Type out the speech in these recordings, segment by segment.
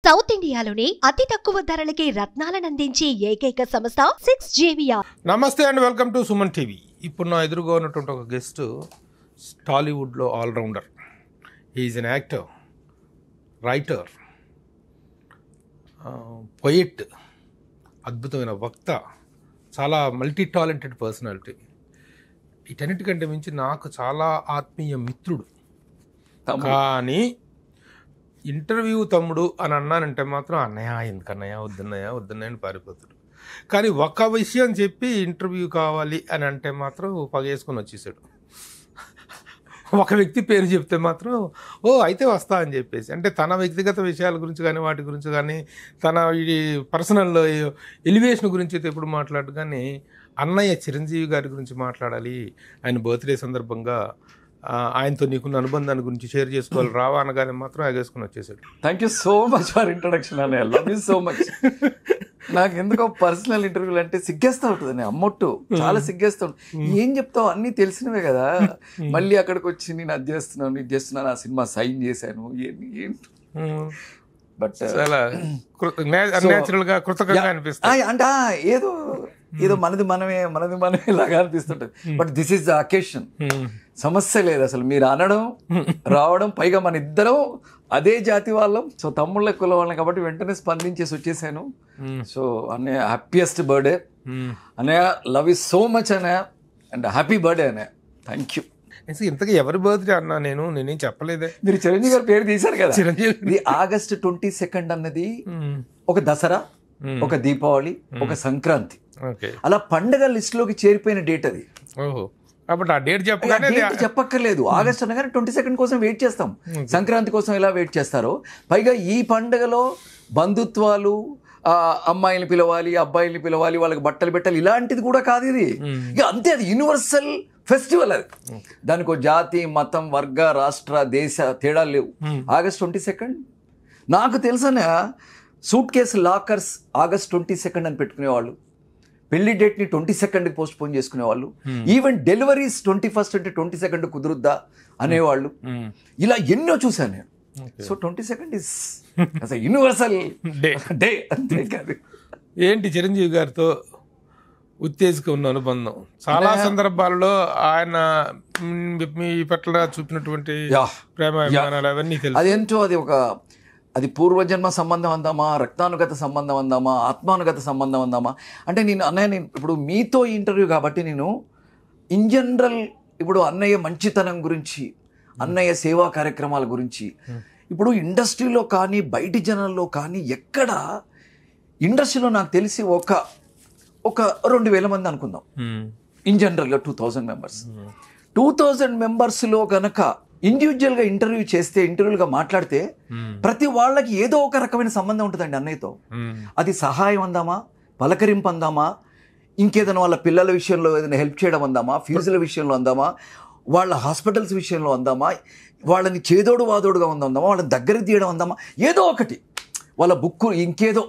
South ఇండియాలోనే అతి తక్కువ ధరలకి రత్నాలనందించే ఏకైక సంస్థ 6JVR. నమస్తే and welcome to Suman TV. ఇప్పుడు నా ఎదురుగా ఉన్నటువంటి ఒక గెస్ట్ టాలీవుడ్లో allrounder. Is an actor, writer, poet, అద్భుతమైన వక్త, చాలా మల్టీ టాలెంటెడ్ పర్సనాలిటీ. వీటన్నిటికంటే మించి నాకు చాలా ఆత్మీయ మిత్రుడు. కానీ ఇంటర్వ్యూ తమ్ముడు అని అన్నానంటే మాత్రం అన్నయ్య ఎందుకన్నయ్య వద్దన్నయ్య అని పారిపోతాడు. కానీ ఒక విషయం చెప్పి ఇంటర్వ్యూ కావాలి అని అంటే మాత్రం పగేసుకొని వచ్చేసాడు. ఒక వ్యక్తి పేరు చెప్తే మాత్రం అయితే వస్తా అని చెప్పేసి, అంటే తన వ్యక్తిగత విషయాల గురించి కానీ వాటి గురించి కానీ తన ఈ పర్సనల్ ఎలివేషన్ గురించి అయితే ఎప్పుడు మాట్లాడు. కానీ అన్నయ్య చిరంజీవి గారి గురించి మాట్లాడాలి, ఆయన బర్త్డే సందర్భంగా ఆయనతో నీకున్న అనుబంధాన్ని గురించి షేర్ చేసుకోవాలి రావా అనగానే మాత్రం ఆగేసుకుని వచ్చేసాడు. Thank you so much for introduction అన్నయ్య. Love you so much. నాకు ఎందుకో పర్సనల్ ఇంటర్వ్యూలు అంటే సిగ్గేస్తూ ఉంటుంది అమ్మొట్టు, చాలా సిగ్గేస్తూ ఉంటుంది. ఏం చెప్తావు, అన్నీ తెలిసినవే కదా. మళ్ళీ అక్కడికి వచ్చి నేను అది చేస్తున్నాను ఇది చేస్తున్నాను, ఆ సినిమా సైన్ చేశాను ఏంటి. బట్ చాలా అన్యాచురల్ గా కృతజ్ఞంగా అనిపిస్తుంది. అంటే ఏదో మనది మనమే లాగా అనిపిస్తుంటది. But this is the occasion. సమస్య లేదు అసలు, మీరు అనడం రావడం, పైగా మన ఇద్దరం అదే జాతి వాళ్ళం, సో తమ్ముళ్ళ కుల వాళ్ళం కాబట్టి వెంటనే స్పందించేసి వచ్చేసాను. సో అన్నయ్య హ్యాపీయెస్ట్ బర్త్డే అన్నయ్య, లవ్ యూ సో మచ్ అన్నయ్య, అండ్ హ్యాపీ బర్త్డే అన్నయ్య. Thank you. ఇంతకీ ఎవరి బర్త్డే అన్నా నేనేం చెప్పలేదే. మీరు చిరంజీవి గారి పేరు తీశారు కదా. చిరంజీవి ఇది August 22 అన్నది ఒక దసరా, ఒక దీపావళి, ఒక సంక్రాంతి, అలా పండగ లిస్ట్ లోకి చేరిపోయిన డేట్ అది. ఓహో, కాబట్టి ఆ డేట్ చెప్పగానే చెప్పక్కర్లేదు. ఆగస్ట్ అనగానే 22 కోసం వెయిట్ చేస్తాం, సంక్రాంతి కోసం ఎలా వెయిట్ చేస్తారో. పైగా ఈ పండగలో బంధుత్వాలు, అమ్మాయిని పిలవాలి, అబ్బాయిని పిలవాలి, వాళ్ళకి బట్టలు పెట్టాలి, ఇలాంటిది కూడా కాదు ఇది. ఇక అంతే, అది యూనివర్సల్ ఫెస్టివల్. అది దానికి జాతి, మతం, వర్గ, రాష్ట్ర, దేశ తేడాలు లేవు. August 22 నాకు తెలుసనే సూట్ కేసు లాకర్స్ August 22 అని పెట్టుకునేవాళ్ళు. పెళ్లి డేట్ని 22కి పోస్ట్ పోన్ చేసుకునేవాళ్ళు. ఈవెన్ డెలివరీస్ 21 అంటే 22 కుదురుద్దా అనేవాళ్ళు. ఇలా ఎన్నో చూశాను నేను. సో 22 ఇస్ యూనివర్సల్ డే, అంతే కాదు. ఏంటి చిరంజీవి గారితో ఉత్తేజక ఉన్న అనుబంధం? చాలా సందర్భాల్లో ఆయన మీ పట్ల చూపినటువంటి ప్రేమ అభిమానాలు అవన్నీ తెలుసు. అదేంటో అది పూర్వజన్మ సంబంధం అందామా, రక్తానుగత సంబంధం అందామా, ఆత్మానుగత సంబంధం అందామా అంటే నేను ఇప్పుడు మీతో ఇంటర్వ్యూ కాబట్టి నేను ఇన్ జనరల్ ఇప్పుడు అన్నయ్య మంచితనం గురించి, అన్నయ్య సేవా కార్యక్రమాల గురించి, ఇప్పుడు ఇండస్ట్రీలో కానీ బయటి జనాల్లో కానీ ఎక్కడ ఇండస్ట్రీలో నాకు తెలిసి ఒక 2000 మంది అనుకుందాం. ఇన్ జనరల్గా 2000 మెంబర్స్. 2000 మెంబర్స్లో కనుక ఇండివిజువల్గా ఇంటర్వ్యూలుగా మాట్లాడితే ప్రతి వాళ్ళకి ఏదో ఒక రకమైన సంబంధం ఉంటుందండి అన్నయ్యతో. అది సహాయం అందామా, పలకరింపు అందామా, ఇంకేదైనా వాళ్ళ పిల్లల విషయంలో ఏదైనా హెల్ప్ చేయడం అందామా, ఫీజుల విషయంలో అందామా, వాళ్ళ హాస్పిటల్స్ విషయంలో అందామా, వాళ్ళని చేదోడు వాదోడుగా ఉందామా, వాళ్ళని దగ్గరికి తీయడం అందామా, ఏదో ఒకటి, వాళ్ళ బుక్, ఇంకేదో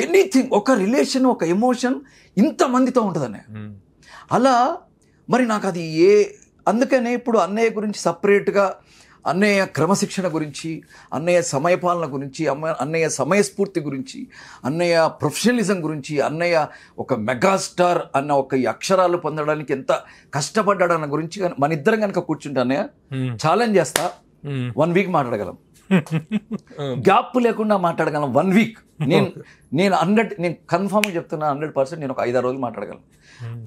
ఎనీథింగ్ ఒక రిలేషన్, ఒక ఎమోషన్ ఇంతమందితో ఉంటుందనే. అలా మరి నాకు అది అందుకనే ఇప్పుడు అన్నయ్య గురించి సపరేట్గా, అన్నయ్య క్రమశిక్షణ గురించి, అన్నయ్య సమయపాలన గురించి, అన్నయ్య సమయస్ఫూర్తి గురించి, అన్నయ్య ప్రొఫెషనలిజం గురించి, అన్నయ్య ఒక మెగాస్టార్ అన్న ఒక ఈ అక్షరాలు పొందడానికి ఎంత కష్టపడ్డాడన్న గురించి మన ఇద్దరం కనుక కూర్చుంటే అన్నయ్య ఛాలెంజ్ చేస్తా, 1 వీక్ మాట్లాడగలం, గ్యాప్ లేకుండా మాట్లాడగలం. 1 వీక్ నేను కన్ఫామ్గా చెప్తున్నా, 100% నేను ఒక 5-6 రోజులు మాట్లాడగలను.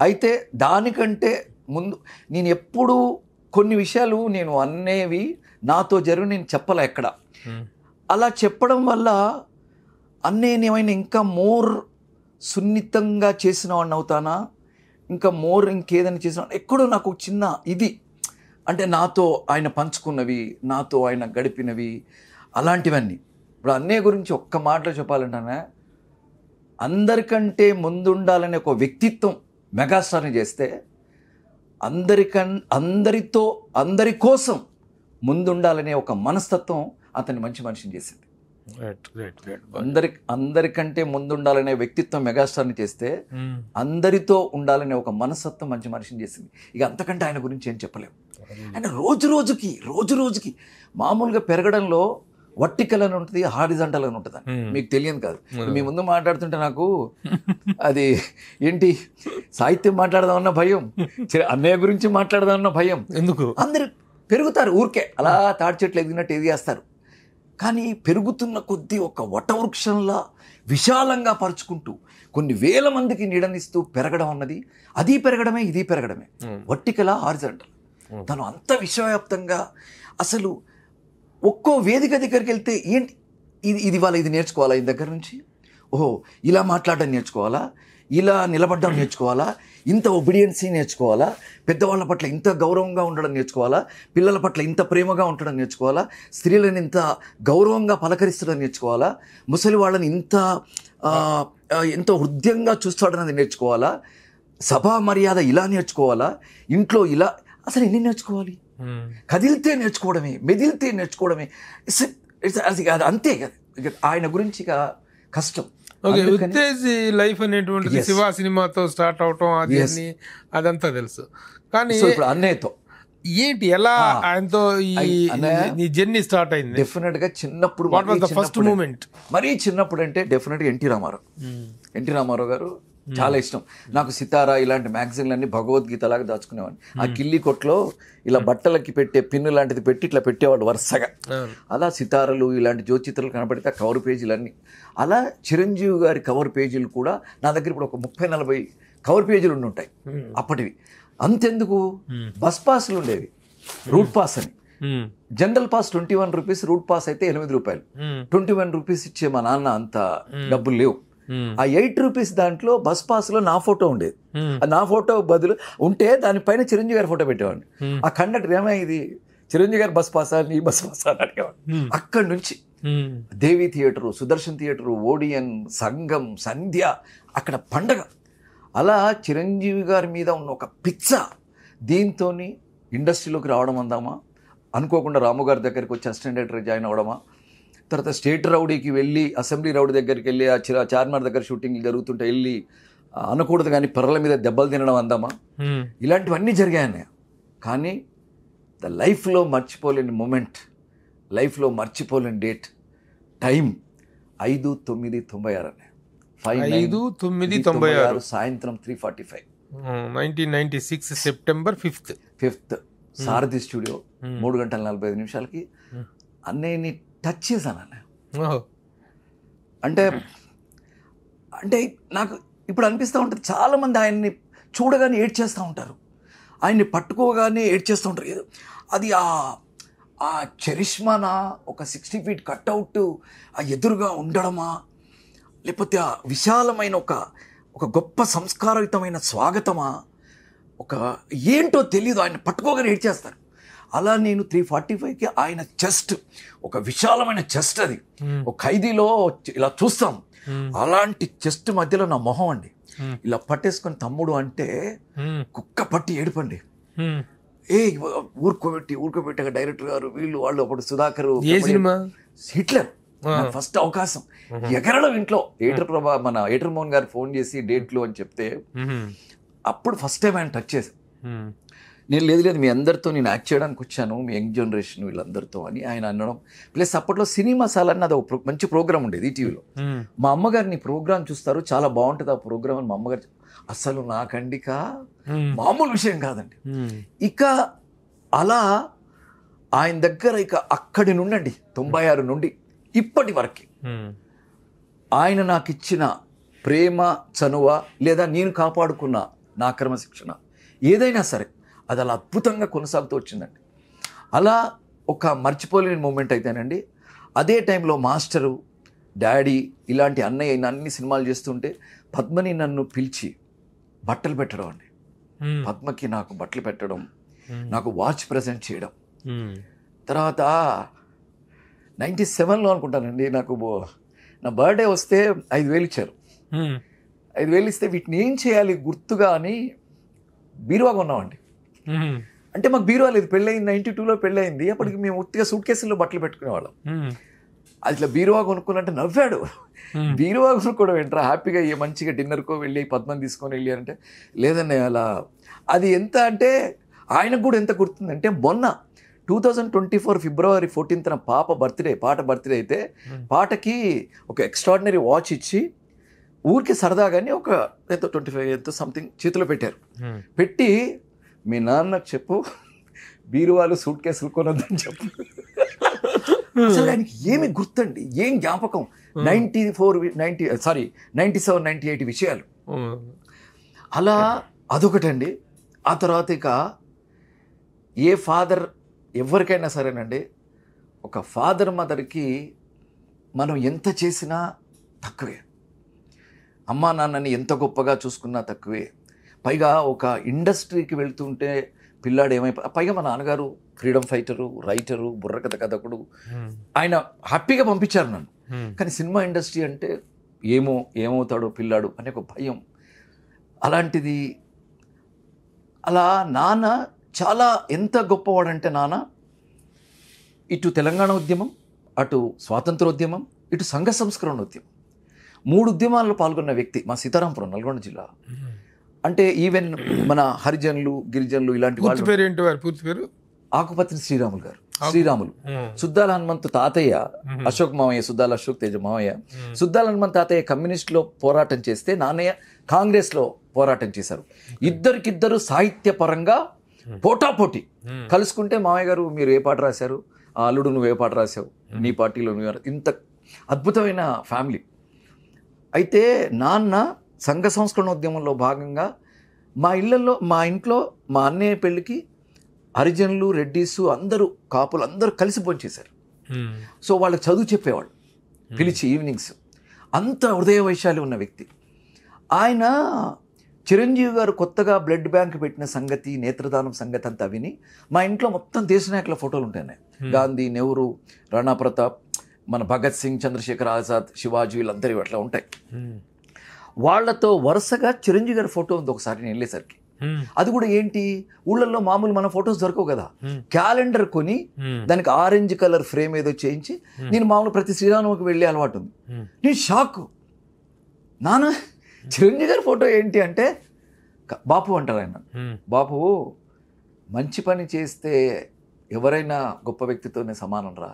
అయితే దానికంటే ముందు నేను ఎప్పుడు కొన్ని విషయాలు నేను అనేవి నాతో నేను చెప్పలే ఎక్కడ. అలా చెప్పడం వల్ల అన్నయ్యని ఏమైనా ఇంకా మోర్ సున్నితంగా చేసిన వాడిని అవుతానా, ఇంకా మోర్ ఇంకేదైనా చేసిన ఎక్కడో నాకు చిన్న ఇది, అంటే నాతో ఆయన పంచుకున్నవి, నాతో ఆయన గడిపినవి, అలాంటివన్నీ. ఇప్పుడు అన్నయ్య గురించి ఒక్క మాటలో చెప్పాలంటే, అందరికంటే ముందుండాలనే ఒక వ్యక్తిత్వం మెగాస్టార్ని చేస్తే, అందరి కోసం ముందుండాలనే ఒక మనస్తత్వం అతన్ని మంచి మనిషిని చేసింది. అందరికంటే ముందుండాలనే వ్యక్తిత్వం మెగాస్టార్ని చేస్తే, అందరితో ఉండాలనే ఒక మనస్తత్వం మంచి మనిషిని చేసింది. ఇక అంతకంటే ఆయన గురించి ఏం చెప్పలేము. ఆయన రోజు రోజుకి మామూలుగా పెరగడంలో వర్టికల్ అని ఉంటుంది, హారిజాంటల్ అని ఉంటుంది. మీకు తెలియదు కాదు. మీ ముందు మాట్లాడుతుంటే నాకు అది ఏంటి సాహిత్యం మాట్లాడదామన్న భయం, అన్నయ్య గురించి మాట్లాడదామన్న భయం. ఎందుకు? అందరు పెరుగుతారు ఊరికే అలా తాటి చెట్లు ఎదిగినట్టు ఎదిగేస్తారు. కానీ పెరుగుతున్న కొద్దీ ఒక వటవృక్షంలా విశాలంగా పరుచుకుంటూ కొన్ని వేల మందికి నీడనిస్తూ పెరగడం అన్నది, అది పెరగడమే ఇది పెరగడమే. వర్టికలా హారిజాంటల్. తను అంత విశ్వవ్యాప్తంగా అసలు ఒక్కో వేదిక దగ్గరికి వెళ్తే ఏంటి ఇది వాళ్ళ ఇది నేర్చుకోవాలా, ఈ దగ్గర నుంచి ఓహో ఇలా మాట్లాడడం నేర్చుకోవాలా, ఇలా నిలబడడం నేర్చుకోవాలా, ఇంత ఒబిడియన్సీ నేర్చుకోవాలా, పెద్దవాళ్ళ పట్ల ఇంత గౌరవంగా ఉండడం నేర్చుకోవాలా, పిల్లల పట్ల ఇంత ప్రేమగా ఉండడం నేర్చుకోవాలా, స్త్రీలను ఇంత గౌరవంగా పలకరిస్తడం నేర్చుకోవాలా, ముసలి వాళ్ళని ఎంతో హృదయంగా చూస్తాడన్నది నేర్చుకోవాలా, సభా మర్యాద ఇలా నేర్చుకోవాలా, ఇంట్లో ఇలా, అసలు ఎన్ని నేర్చుకోవాలి? కదిలితే నేర్చుకోవడమే, మెదిలితే నేర్చుకోవడమే. అది అంతే కదా ఆయన గురించి కష్టం. ఉత్తేజీ లైఫ్ అనేటువంటిది శివ సినిమాతో స్టార్ట్ అవటం అది అదంతా తెలుసు. కానీ ఇప్పుడు అన్నయ్యతో ఏంటి ఎలా ఆయనతో ఈ జర్నీ స్టార్ట్ అయింది? డెఫినెట్ గా చిన్నప్పుడు, ఫస్ట్ మూమెంట్ మరీ చిన్నప్పుడు అంటే డెఫినెట్ గా ఎన్టీ రామారావు గారు చాలా ఇష్టం నాకు. సితారా ఇలాంటి మ్యాగజైన్లన్నీ భగవద్గీత లాగా దాచుకునేవాడిని. ఆ కిల్లి కొట్లో ఇలా బట్టలకి పెట్టే పిన్ను లాంటిది పెట్టి ఇట్లా పెట్టేవాళ్ళు వరుసగా. అలా సితారలు ఇలాంటి జ్యోతిచిత్రాలు కనబడితే ఆ కవర్ పేజీలన్నీ. అలా చిరంజీవి గారి కవర్ పేజీలు కూడా నా దగ్గర ఇప్పుడు ఒక 30-40 కవర్ పేజీలు ఉంటాయి అప్పటివి. అంతెందుకు, బస్ పాస్లు ఉండేవి, రూట్ పాస్ అని. General pass 21 rupees, route pass అయితే 8 రూపాయలు. 21 రూపీస్ ఇచ్చే మా నాన్న అంత డబ్బులు లేవు. ఆ 8 రూపీస్ దాంట్లో బస్ పాస్ లో నా ఫోటో ఉండేది. నా ఫోటో బదులు ఉంటే దానిపైన చిరంజీవి గారి ఫోటో పెట్టేవాడిని. ఆ కండక్టర్ ఏమై ఇది చిరంజీవి గారి బస్ పాసా, నీ బస్ పాసా అని అడిగేవాడిని. అక్కడి నుంచి దేవి థియేటరు, సుదర్శన్ థియేటరు, ఓడియన్, సంఘం, సంధ్య, అక్కడ పండగ. అలా చిరంజీవి గారి మీద ఉన్న ఒక పిచ్చ దీంతో ఇండస్ట్రీలోకి రావడం అందామా, అనుకోకుండా రాము గారి దగ్గరికి వచ్చి అసిస్టెంట్ డైరెక్టర్ జాయిన్ అవ్వడమా, తర్వాత స్టేట్ రౌడీకి వెళ్ళి అసెంబ్లీ రౌడీ దగ్గరికి వెళ్ళి ఆ చార్మినార్ దగ్గర షూటింగ్లు జరుగుతుంటే వెళ్ళి అనకూడదు కానీ పర్రల మీద దెబ్బలు తినడం అందామా, ఇలాంటివన్నీ జరిగాయన్నయ్య. కానీ లైఫ్లో మర్చిపోలేని మూమెంట్, లైఫ్లో మర్చిపోలేని డేట్, టైం 5/9/96 అన్నయ్య. 5/9/96 సాయంత్రం 3:45 1996 సెప్టెంబర్ 5th సారథి స్టూడియో 3:45 అన్నయ్యని టచ్ చేశాను అన్నయ్య. అంటే నాకు ఇప్పుడు అనిపిస్తూ ఉంటుంది, చాలామంది ఆయన్ని చూడగానే ఏడ్చేస్తూ ఉంటారు, ఆయన్ని పట్టుకోగానే ఏడ్చేస్తూ ఉంటారు. ఏదో అది ఆ చరిష్మానా, ఒక 60 ఫీట్ కట్అవుట్ ఆ ఎదురుగా ఉండడమా, లేకపోతే ఆ విశాలమైన ఒక గొప్ప సంస్కారయుతమైన స్వాగతమా, ఒక ఏంటో తెలియదు, ఆయన పట్టుకోగానే ఏడ్చేస్తారు. అలా నేను 3:45కి ఆయన చెస్ట్, ఒక విశాలమైన చెస్ట్, అది ఒక ఖైదీలో ఇలా చూస్తాం, అలాంటి చెస్ట్ మధ్యలో నా మొహం అండి ఇలా పట్టేసుకొని తమ్ముడు అంటే కుక్క పట్టి ఏడుపండి. ఊరుకోబెట్టాక డైరెక్టర్ గారు వీళ్ళు వాళ్ళు అప్పుడు సుధాకర్, హిట్లర్ ఫస్ట్ అవకాశం ఎగరడం ఇంట్లో. మన ఏటర్ మోహన్ గారు ఫోన్ చేసి డేట్లు అని చెప్తే అప్పుడు ఫస్ట్ టైం ఆయన టచ్ చేశాను. నేను లేదు మీ అందరితో నేను యాక్ట్ చేయడానికి వచ్చాను, మీ యంగ్ జనరేషన్ వీళ్ళందరితో అని ఆయన అనడం. ప్లస్ అప్పట్లో సినీ మసాలా అని అది ఒక మంచి ప్రోగ్రామ్ ఉండేది ఈటీవీలో. మా అమ్మగారిని ప్రోగ్రామ్ చూస్తారు, చాలా బాగుంటుంది ఆ ప్రోగ్రామ్ అని మా అమ్మగారు. అసలు నాకండిక మామూలు విషయం కాదండి. ఇక అలా ఆయన దగ్గర ఇక అక్కడి నుండి 96 నుండి ఇప్పటి వరకు ఆయన నాకు ఇచ్చిన ప్రేమ, చనువ, లేదా నేను కాపాడుకున్న నా క్రమశిక్షణ ఏదైనా సరే అది అలా అద్భుతంగా కొనసాగుతూ వచ్చిందండి. అలా ఒక మర్చిపోలేని మూమెంట్ అయితేనండి. అదే టైంలో మాస్టరు, డాడీ ఇలాంటి అన్నయ్య అన్ని సినిమాలు చేస్తుంటే పద్మని నన్ను పిలిచి బట్టలు పెట్టడం అండి. పద్మకి నాకు బట్టలు పెట్టడం, నాకు వాచ్ ప్రజెంట్ చేయడం. తర్వాత 97లో అనుకుంటానండి, నాకు నా బర్త్డే వస్తే 5,000 ఇచ్చారు. 5,000 ఇస్తే వీటిని ఏం చేయాలి గుర్తుగా అని బీరువా కొన్నామండి. అంటే మాకు బీరువా లేదు, పెళ్ళయింది 92లో పెళ్ళయింది. అప్పటికి మేము ఉత్తిగా సూట్ కేసుల్లో బట్టలు పెట్టుకునేవాళ్ళం. అది ఇట్లా బీరువా కొనుక్కున్నట్టు నవ్వాడు. బీరువా కొనుక్కోవడం ఏంట్రా, హ్యాపీగా మంచిగా డిన్నర్కో వెళ్ళి పద్మని తీసుకొని వెళ్ళి అంటే లేదన్నయ్య అలా. అది ఎంత అంటే ఆయనకు కూడా ఎంత గుర్తుందంటే మొన్న 2024 ఫిబ్రవరి 14న పాట బర్త్డే అయితే పాటకి ఒక ఎక్స్ట్రాడినరీ వాచ్ ఇచ్చి ఊరికి సరదాగానే ఒక ఎంతో 25 ఎంతో సంథింగ్ చేతిలో పెట్టారు. పెట్టి మీ నాన్నకు చెప్పు బీరువాలు సూట్ కేసులు కొనొద్దని చెప్పు. అసలు ఆయనకి ఏమి గుర్తండి, ఏం జ్ఞాపకం. 97, 98 విషయాలు అలా అదొకటండి. ఆ తర్వాత ఇక ఏ ఫాదర్ ఎవరికైనా సరేనండి, ఒక ఫాదర్ మదర్కి మనం ఎంత చేసినా తక్కువే, అమ్మా నాన్నని ఎంత గొప్పగా చూసుకున్నా తక్కువే. పైగా ఒక ఇండస్ట్రీకి వెళ్తుంటే పిల్లాడు పైగా మా నాన్నగారు ఫ్రీడమ్ ఫైటరు, రైటరు, బుర్రకథ కథకుడు, ఆయన హ్యాపీగా పంపించారు నన్ను. కానీ సినిమా ఇండస్ట్రీ అంటే ఏమవుతాడో పిల్లాడు అనే ఒక భయం. అలాంటిది అలా నాన్న చాలా ఎంత గొప్పవాడంటే నాన్న ఇటు తెలంగాణ ఉద్యమం, అటు స్వాతంత్రోద్యమం, ఇటు సంఘ సంస్కరణ ఉద్యమం, 3 ఉద్యమాల్లో పాల్గొన్న వ్యక్తి. మా సీతారాంపురం నల్గొండ జిల్లా. అంటే ఈవెన్ మన హరిజనులు, గిరిజనులు ఇలాంటి వాళ్ళు. పూర్తి పేరు ఆకుపత్రి శ్రీరాములు గారు. శ్రీరాములు సుద్దాల హనుమంతు తాతయ్య అశోక్ మావయ్య, సుద్దాల అశోక్ తేజ మావయ్య. సుద్దాల హనుమంతు తాతయ్య కమ్యూనిస్టులో పోరాటం చేస్తే నాన్నయ్య కాంగ్రెస్లో పోరాటం చేశారు. ఇద్దరికిద్దరు సాహిత్యపరంగా పోటాపోటీ కలుసుకుంటే మావయ్య గారు మీరు ఏ పాట రాశారు, ఆ అల్లుడు నువ్వు ఏ పాట రాశావు, నీ పార్టీలో నువ్వు, ఇంత అద్భుతమైన ఫ్యామిలీ. అయితే నాన్న సంఘ సంస్కరణ ఉద్యమంలో భాగంగా మా ఇంట్లో మా అన్నయ్య పెళ్ళికి హరిజనులు, రెడ్డీసు అందరూ, కాపులు అందరూ కలిసి భోంచేశారు. సో వాళ్ళకి చదువు చెప్పేవాళ్ళు పిలిచి ఈవినింగ్స్. అంత హృదయ వైశాలి ఉన్న వ్యక్తి ఆయన. చిరంజీవి గారు కొత్తగా బ్లడ్ బ్యాంక్ పెట్టిన సంగతి, నేత్రదానం సంగతి అంతా విని మా ఇంట్లో మొత్తం దేశ నాయకుల ఫోటోలు ఉంటాయి. గాంధీ, నెహ్రూ, రాణా ప్రతాప్, మన భగత్ సింగ్, చంద్రశేఖర్ ఆజాద్, శివాజీ, వీళ్ళందరూ అట్లా ఉంటాయి. వాళ్లతో వరుసగా చిరంజీవి గారి ఫోటో ఉంది. ఒకసారి నేను వెళ్ళేసరికి అది కూడా ఏంటి, ఊళ్ళల్లో మామూలు మన ఫొటోస్ దొరకవు కదా, క్యాలెండర్ కొని దానికి ఆరెంజ్ కలర్ ఫ్రేమ్ ఏదో చేయించి నేను మామూలు ప్రతి శ్రీరామకి వెళ్ళే అలవాటు ఉంది. నేను షాక్, నాన్న చిరంజీవి గారి ఫోటో ఏంటి అంటే, బాపు అంటారు ఆయన. బాపు మంచి పని చేస్తే ఎవరైనా గొప్ప వ్యక్తితోనే సమానం రా.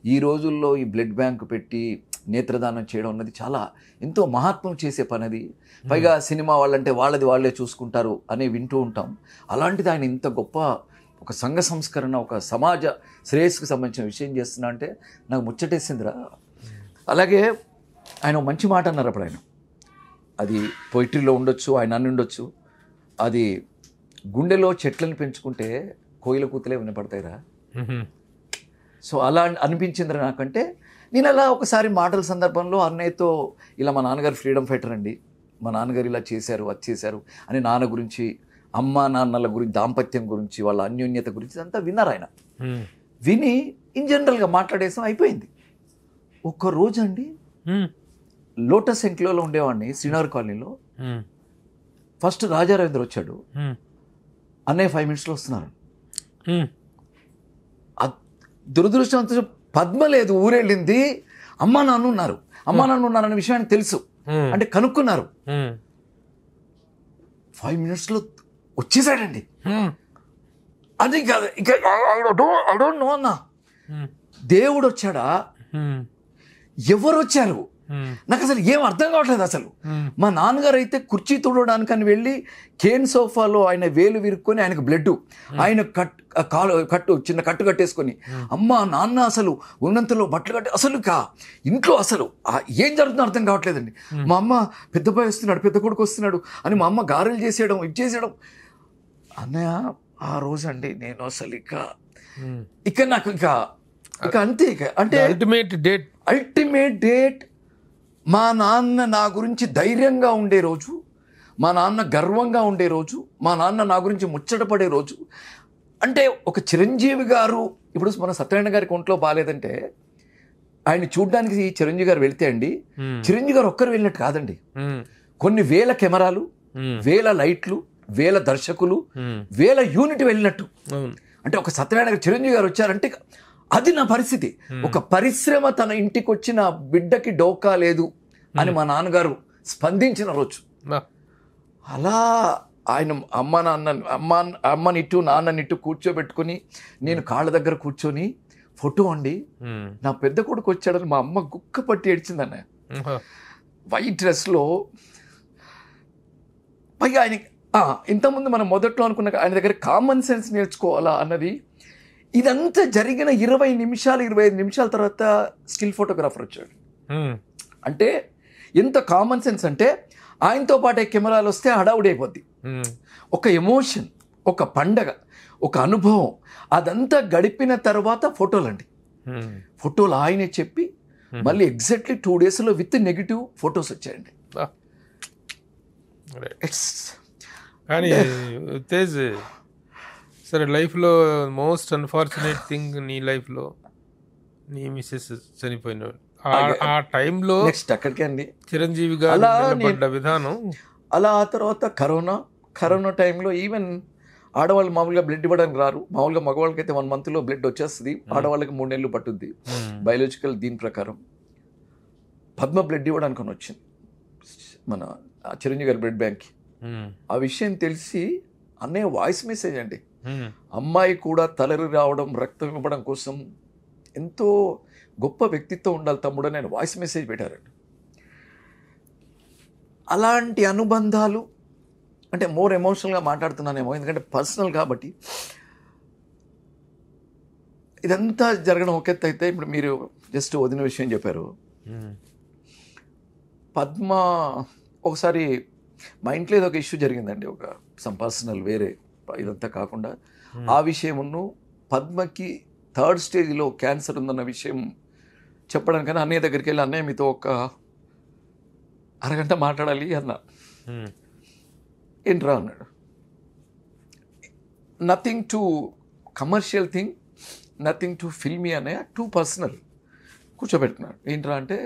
ఈ రోజుల్లో ఈ బ్లడ్ బ్యాంక్ పెట్టి నేత్రదానం చేయడం అన్నది చాలా ఎంతో మహాత్మం చేసే పని. అది పైగా సినిమా వాళ్ళంటే వాళ్ళే చూసుకుంటారు అని వింటూ ఉంటాం. అలాంటిది ఆయన ఇంత గొప్ప ఒక సంఘ సంస్కరణ, ఒక సమాజ శ్రేయస్సుకు సంబంధించిన విషయం చేస్తున్నా అంటే నాకు ముచ్చటేసిందిరా. అలాగే ఆయన మంచి మాట అన్నారు అప్పుడు. ఆయన అది పోయిటరీలో ఉండొచ్చు, ఆయన అని ఉండొచ్చు, అది గుండెలో చెట్లను పెంచుకుంటే కోయిల కూతలే వినపడతాయిరా. సో అలా అనిపించిందిరా నాకంటే. నేను అలా ఒకసారి మాటల సందర్భంలో అన్నయ్యతో ఇలా మా నాన్నగారు ఫ్రీడమ్ ఫైటర్ అండి, మా నాన్నగారు ఇలా చేశారు, అది చేశారు అని నాన్న గురించి, అమ్మ నాన్నల గురించి, దాంపత్యం గురించి, వాళ్ళ అన్యోన్యత గురించి అంతా విన్నారు ఆయన. విని ఇన్ జనరల్గా మాట్లాడేసాం, అయిపోయింది. ఒక్కరోజు అండి లోటస్ ఎంక్లోలో ఉండేవాడిని, శ్రీనగర్ కాలనీలో. ఫస్ట్ రాజా రవీంద్ర వచ్చాడు, అన్నయ్య 5 minutesలో వస్తున్నారు. దురదృష్టం పద్మ లేదు, ఊరెళ్ళింది. అమ్మా నాన్న ఉన్నారు అనే విషయానికి తెలుసు, అంటే కనుక్కున్నారు. 5 minutesలో వచ్చేసాడండి. అది కాదు ఇక ఐ డోంట్ నో అన్న, దేవుడు వచ్చాడా, ఎవరు వచ్చారు, నాకు అసలు ఏం అర్థం కావట్లేదు. అసలు మా నాన్నగారు అయితే కుర్చీ తుడవడానికని వెళ్ళి కేన్ సోఫాలో ఆయన వేలు విరుక్కొని ఆయనకు బ్లడ్, ఆయన కట్టు చిన్న కట్టు కట్టేసుకొని, అమ్మ నాన్న అసలు ఉన్నంతలో బట్టలు కట్టి అసలు ఇంట్లో అసలు ఏం జరుగుతుందో అర్థం కావట్లేదండి. మా అమ్మ పెద్ద బాయ్ వస్తున్నాడు, పెద్ద కొడుకు వస్తున్నాడు అని మా అమ్మ గారెలు చేసేయడం, ఇది చేసేయడం. అన్నయ్య ఆ రోజు అండి నేను అసలు ఇక నాకు ఇక అంతే, ఇక అంటే అల్టిమేట్ డేట్. మా నాన్న నా గురించి ధైర్యంగా ఉండే రోజు, మా నాన్న గర్వంగా ఉండే రోజు, మా నాన్న నా గురించి ముచ్చటపడే రోజు. అంటే ఒక చిరంజీవి గారు, ఇప్పుడు మన సత్యనారాయణ గారికి ఒంట్లో బాగాలేదంటే ఆయన చూడ్డానికి చిరంజీవి గారు వెళ్తే అండి, చిరంజీవి గారు ఒక్కరు వెళ్ళినట్టు కాదండి, కొన్ని వేల కెమెరాలు, వేల లైట్లు, వేల దర్శకులు, వేల యూనిట్ వెళ్ళినట్టు. అంటే ఒక సత్యనారాయణ గారు, చిరంజీవి గారు వచ్చారంటే అది నా పరిస్థితి. ఒక పరిశ్రమ తన ఇంటికి వచ్చిన బిడ్డకి డోకా లేదు అని మా నాన్నగారు స్పందించిన రోజు. అలా ఆయన అమ్మని ఇటు నాన్నని ఇటు కూర్చోబెట్టుకొని నేను కాళ్ళ దగ్గర కూర్చొని ఫోటో అండి. నా పెద్ద కొడుకు వచ్చాడని మా అమ్మ గుక్క పట్టి ఏడ్చిందన్న. వైట్ డ్రెస్లో. పైగా ఆయన ఇంతకుముందు మనం మొదట్లో అనుకున్న ఆయన దగ్గర కామన్ సెన్స్ నేర్చుకోవాలా అన్నది. ఇదంతా జరిగిన 25 నిమిషాల తర్వాత స్టిల్ ఫోటోగ్రాఫర్ వచ్చాడు. అంటే ఎంత కామన్ సెన్స్ అంటే ఆయనతో పాటే కెమెరాలు వస్తే హడావుడైపోద్ది. ఒక ఎమోషన్, ఒక పండగ, ఒక అనుభవం, అదంతా గడిపిన తర్వాత ఫోటోలండి. ఫోటోలు ఆయనే చెప్పి మళ్ళీ ఎగ్జాక్ట్లీ 2 daysలో విత్ నెగిటివ్ ఫొటోస్ వచ్చాయండి. కానీ తేజ్, సరే లైఫ్లో మోస్ట్ అన్ఫార్చునేట్ థింగ్ నీ లైఫ్లో నీ మిస్సెస్ చనిపోయినాడు. ఆ టైంలో నెక్స్ట్ అక్కడికే అండి చిరంజీవి గారు నిలబడ్డ విధానం. అలా ఆ తర్వాత కరోనా టైంలో ఈవెన్ ఆడవాళ్ళు మామూలుగా బ్లడ్ ఇవ్వడానికి రారు. మామూలుగా మగవాళ్ళకైతే 1 monthలో బ్లడ్ వచ్చేస్తుంది, ఆడవాళ్ళకి 3 నెలలు పట్టుద్ది బయాలజికల్ దీని ప్రకారం. పద్మ బ్లడ్ ఇవ్వడానికి అని వచ్చింది మన చిరంజీవి గారి బ్లడ్ బ్యాంక్కి. ఆ విషయం తెలిసి అన్నయ్య వాయిస్ మెసేజ్ అండి, అమ్మాయి కూడా తలరి రావడం రక్తం ఇవ్వడం కోసం ఎంతో గొప్ప వ్యక్తిత్వం ఉండాలి తమ్ముడు అని ఆయన వాయిస్ మెసేజ్ పెట్టారండి. అలాంటి అనుబంధాలు అంటే మోర్ ఎమోషనల్గా మాట్లాడుతున్నానేమో, ఎందుకంటే పర్సనల్ కాబట్టి. ఇదంతా జరగడం ఒక ఎత్తు అయితే, ఇప్పుడు మీరు జస్ట్ వదిన విషయం చెప్పారు. పద్మ ఒకసారి మా ఇంట్లో ఏదో ఒక ఇష్యూ జరిగిందండి, ఒక పర్సనల్ వేరే ఇదంతా కాకుండా. ఆ విషయమును పద్మకి 3rd stage క్యాన్సర్ ఉందన్న విషయం చెప్పడానికన్నా అన్నయ్య దగ్గరికి వెళ్ళి, అన్నయ్య మీతో ఒక అరగంట మాట్లాడాలి అన్నా. ఏంట్రా అన్నాడు. Nothing to commercial thing, nothing to filmy అనే టూ పర్సనల్. కూర్చోబెట్టుకున్నాడు. ఏంట్రా అంటే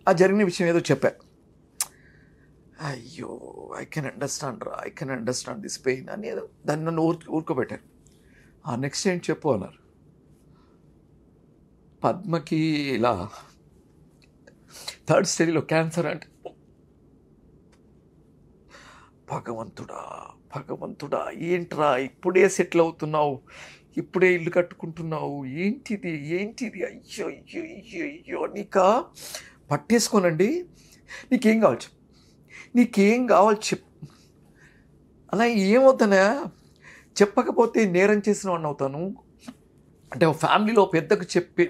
ఆ జరిగిన విషయం ఏదో చెప్పా. అయ్యో I can understand this pain అని ఏదో దాన్ని నన్ను ఊరుకోబెట్టాను. నెక్స్ట్ ఏంటి చెప్పు అన్నారు. పద్మకి ఇలా 3rd stage క్యాన్సర్ అంటే, భగవంతుడా ఏంట్రా ఇప్పుడే సెటిల్ అవుతున్నావు, ఇప్పుడే ఇల్లు కట్టుకుంటున్నావు, ఏంటిది అయ్యో నీకా పట్టేసుకోనండి. నీకేం కావాలి చెప్పు. అలా ఏమవుతానా, చెప్పకపోతే నేరం చేసిన వాడిని అవుతాను. అంటే ఫ్యామిలీలో పెద్దకు చెప్పి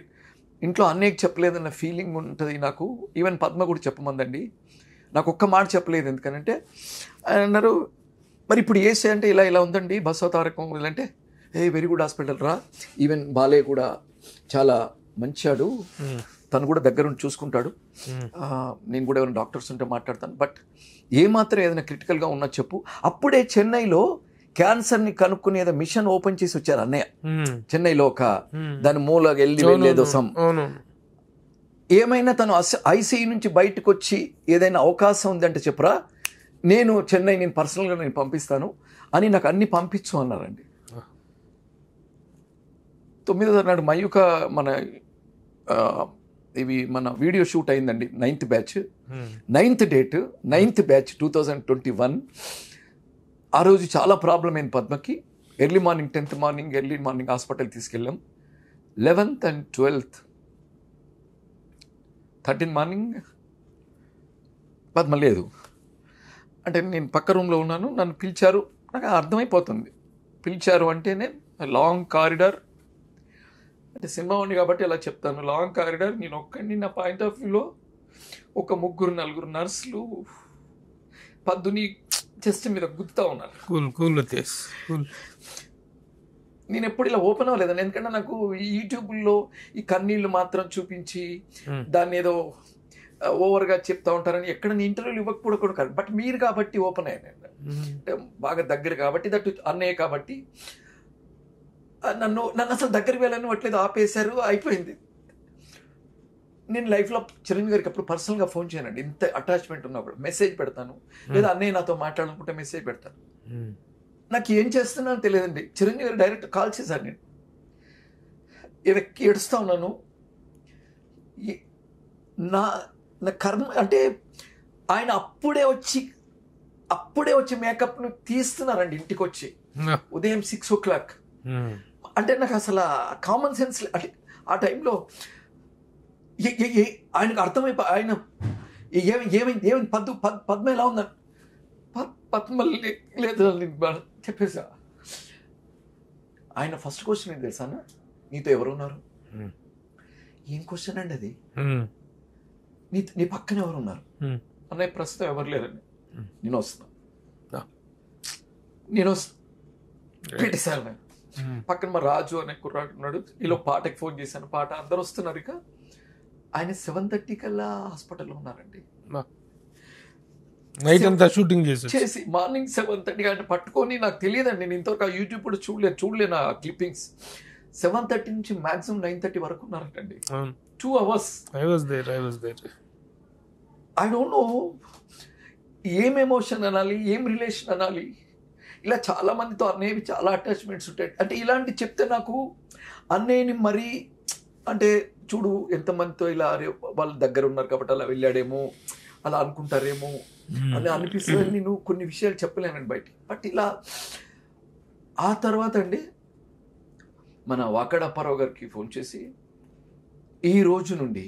ఇంట్లో అన్నయ్యకి చెప్పలేదన్న ఫీలింగ్ ఉంటుంది నాకు. ఈవెన్ పద్మ కూడా చెప్పమందండి, నాకు ఒక్క మాట చెప్పలేదు. ఎందుకనంటే ఆయన అన్నారు, మరి ఇప్పుడు ఏసే అంటే ఇలా ఉందండి బసవ తారకం అంటే, వెరీ గుడ్ హాస్పిటల్ రా, ఈవెన్ బాలే కూడా చాలా మంచాడు, తను కూడా దగ్గర ఉండి చూసుకుంటాడు, నేను కూడా ఏమైనా డాక్టర్స్ ఉంటే మాట్లాడతాను, బట్ ఏమాత్రం ఏదైనా క్రిటికల్గా ఉన్నా చెప్పు. అప్పుడే చెన్నైలో క్యాన్సర్ని కనుక్కుని ఏదో మిషన్ ఓపెన్ చేసి వచ్చారు అన్నయ్య. చెన్నైలో ఒక దాని మూలగా వెళ్ళేదో ఏమైనా తను ఐసీయూ నుంచి బయటకు వచ్చి ఏదైనా అవకాశం ఉందంటే చెప్పురా, నేను పర్సనల్గా నేను పంపిస్తాను అని నాకు అన్ని పంపించు అన్నారండి. 9వ నాడు మయూక మన ఇవి మన వీడియో షూట్ అయిందండి. 9th batch 9th date 9th batch 2021. ఆ రోజు చాలా ప్రాబ్లం అయింది పద్మకి. Early morning 10th morning hospital తీసుకెళ్ళాం. 11th and 12th 13 morning Padma లేదు. అంటే నేను పక్క రూమ్లో ఉన్నాను, నన్ను పిలిచారు. నాకు అర్థమైపోతుంది పిలిచారు అంటేనే. లాంగ్ కారిడార్, అంటే సినిమా ఉంది కాబట్టి అలా చెప్తాను. లాంగ్ కారిడార్, నేను ఒక్కడిని నా పాయింట్ ఆఫ్ వ్యూలో ఒక 3-4 నర్సులు పద్దుని చెస్ట్ మీద గుర్తుతా ఉన్నారు. నేను ఎప్పుడు ఇలా ఓపెన్ అవ్వలేదండి, ఎందుకంటే నాకు యూట్యూబ్లో ఈ కన్నీళ్ళు మాత్రం చూపించి దాన్ని ఏదో ఓవర్గా చెప్తా ఉంటారని ఎక్కడ ఇంటర్వ్యూలు ఇవ్వకపోవడం కాదు. బట్ మీరు కాబట్టి ఓపెన్ అయ్యాను, అంటే బాగా దగ్గర కాబట్టి, దట్ అన్నయ్య కాబట్టి నన్ను అసలు దగ్గరికి వెళ్ళని వట్లేదు, ఆపేశారు, అయిపోయింది. నేను లైఫ్లో చిరంజీవి గారికి అప్పుడు పర్సనల్గా ఫోన్ చేయనండి, ఇంత అటాచ్మెంట్ ఉన్నప్పుడు మెసేజ్ పెడతాను, లేదా అన్నయ్య నాతో మాట్లాడాలనుకుంటే మెసేజ్ పెడతాను. నాకు ఏం చేస్తున్నానో తెలియదండి. చిరంజీవి గారు డైరెక్ట్ కాల్ చేశాను, నేను ఏడుస్తా ఉన్నాను. నా కర్మ అంటే ఆయన అప్పుడే వచ్చి అప్పుడే వచ్చి మేకప్ను తీస్తున్నారండి ఇంటికి వచ్చి ఉదయం 6 o'clock. అంటే నాకు అసలు కామన్ సెన్స్ అంటే ఆ టైంలో ఆయనకు అర్థమైపో ఆయన ఏమైంది పద్మ ఎలా ఉందని పద్మ లేదు చెప్పేసా. ఆయన ఫస్ట్ క్వశ్చన్ ఏంటి తెలుసా అన్న, నీతో ఎవరున్నారు? ఏం క్వశ్చన్ అండి అది? నీ పక్కన ఎవరున్నారు అన్నయ్య? ప్రస్తుతం ఎవరు లేరండి. నేను వస్తున్నా పెట్టేశారు. నేను పక్కన మా రాజు అనే కుర్రాడు ఉన్నాడు. ఈలో పాటకి ఫోన్ చేశాను, పాట అందరు వస్తున్నారు. ఇక ఆయన 7:30 కల్లా హాస్పిటల్లో ఉన్నారండి. నైట్ అంతా షూటింగ్ చేసి మార్నింగ్ 7:30 ఆయన పట్టుకొని, నాకు తెలియదండి, నేను ఇంతవరకు ఆ యూట్యూబ్ కూడా చూడలేను ఆ క్లిప్పింగ్స్. 7:30 నుంచి మాక్సిమం 9:30 వరకు ఉన్నారంటండి. 2 hours. I was there. I don't know ఏం ఎమోషన్ అనాలి, ఏం రిలేషన్ అనాలి. ఇలా చాలా మందితో అన్నయ్యవి చాలా అటాచ్మెంట్స్ ఉంటాయి. అంటే ఇలాంటి చెప్తే నాకు అన్నయ్యని మరీ అంటే చూడు ఎంతమందితో ఇలా వాళ్ళ దగ్గర ఉన్నారు కాబట్టి అలా వెళ్ళాడేమో, అలా అనుకుంటారేమో అని అనిపిస్తుంది. నేను కొన్ని విషయాలు చెప్పలేనండి బయటికి. బట్ ఇలా ఆ తర్వాత అండి మన వాకడ అప్పారావు గారికి ఫోన్ చేసి ఈ రోజు నుండి